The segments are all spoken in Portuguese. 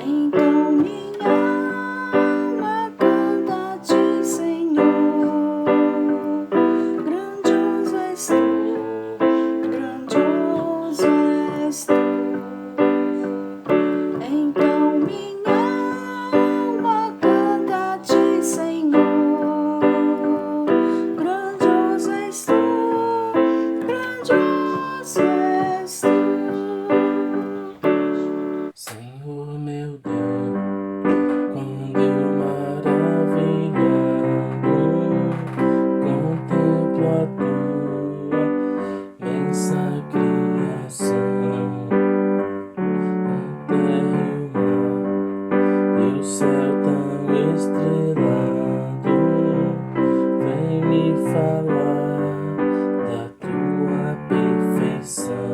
Então minha alma canta a ti, Senhor. Grandioso és tu, grandioso és tu. Então minha alma canta a ti, Senhor. Grandioso és tu, grandioso és tu. Senhor meu Deus, quando eu maravilhado contemplo a tua imensa criação, a terra e o mar e o céu tão estrelado, vem me falar da tua perfeição.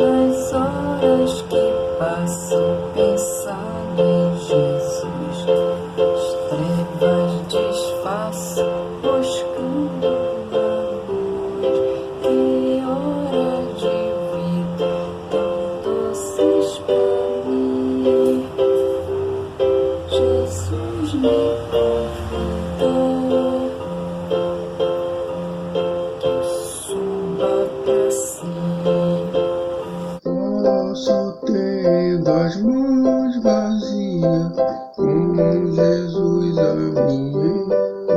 As horas que passo pensando em Jesus, as trevas desfaço, buscando a luz. Que hora de vida tão doces pra mim. Jesus me convida que suba pra cima. Posso tendo as mãos vazias, com Jesus a me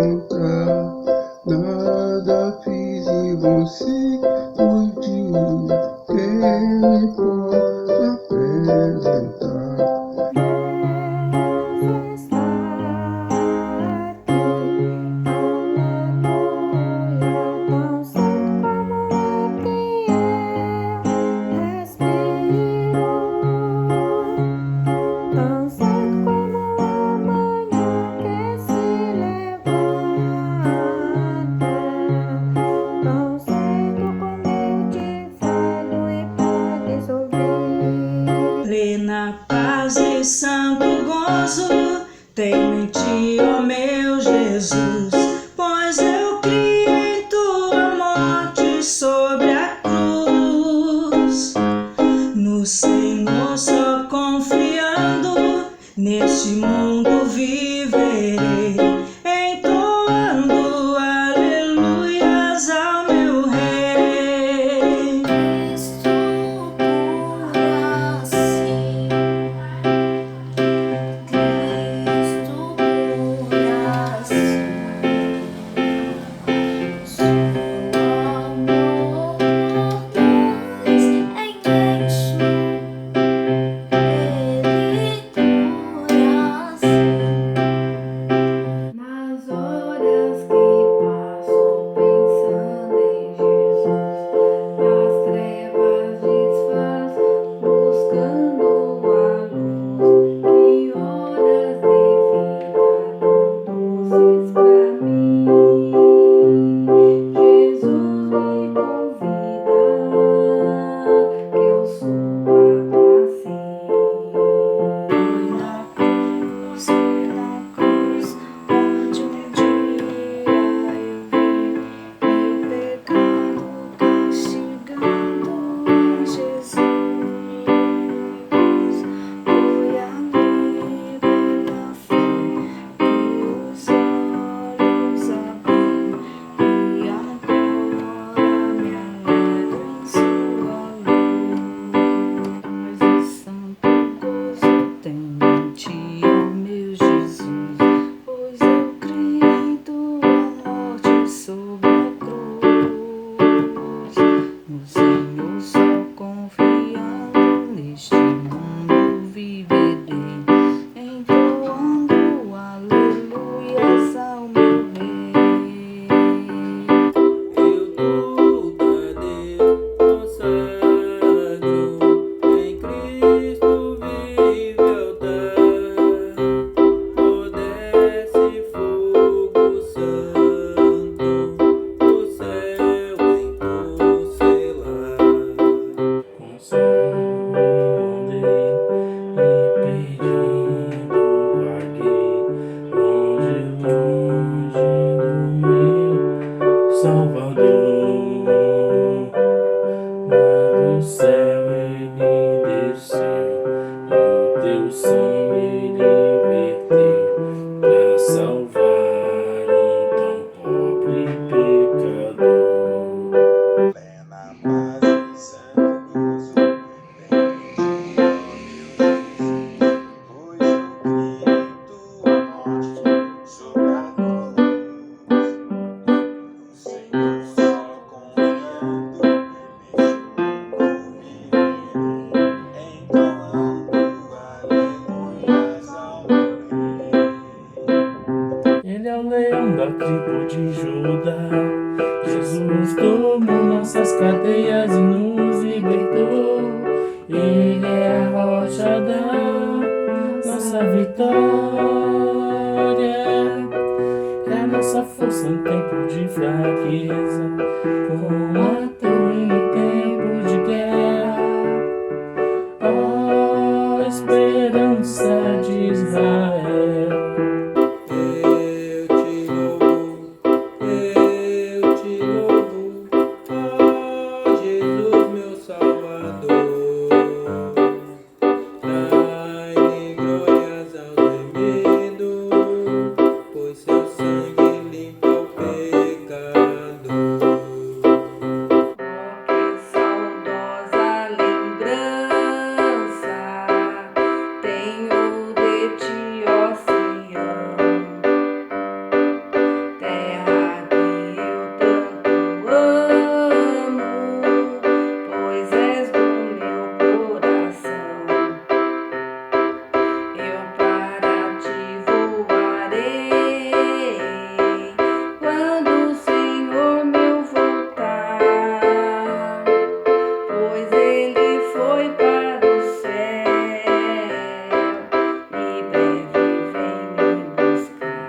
encontrar. Nada fiz e você podia ter me posso apresentar. Deus está aqui, aleluia, tão santo como o que eu respiro, tão santo como a manhã que se levanta, tão santo como eu te falo e podes ouvir. Plena paz e santo gozo tenho em ti, ó meu Jesus, pois eu criei em tua morte sobre a cruz. No Senhor só confiando, neste mundo viverei, entoando aleluias ao meu Rei. Cristo por assim, Cristo por assim. tribo de Judá. Jesus tomou nossas cadeias e nos libertou. Ele é a rocha da nossa vitória. É a nossa força em tempo de fraqueza, como ator em tempo de guerra. Ó, esperança de Israel. Eu te louvo, ó Jesus, meu Salvador. Dai-lhe glórias ao remido, pois seu sangue limpa o pecado. Que saudosa lembrança tenho de ti, ó Sião, terra que eu tanto amo, pois és do meu coração. Eu para ti voarei quando o Senhor meu voltar, pois ele foi para o céu e breve vem me buscar.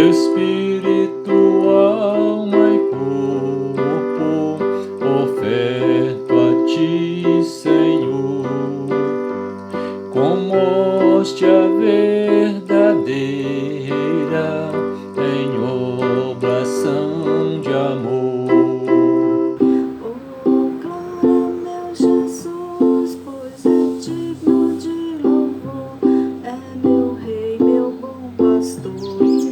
Espírito, alma e corpo, oferto a ti, Senhor, como hóstia verdadeira, em oblação de amor. Oh, glória, meu Jesus, pois é digno de louvor, é meu rei, meu bom pastor.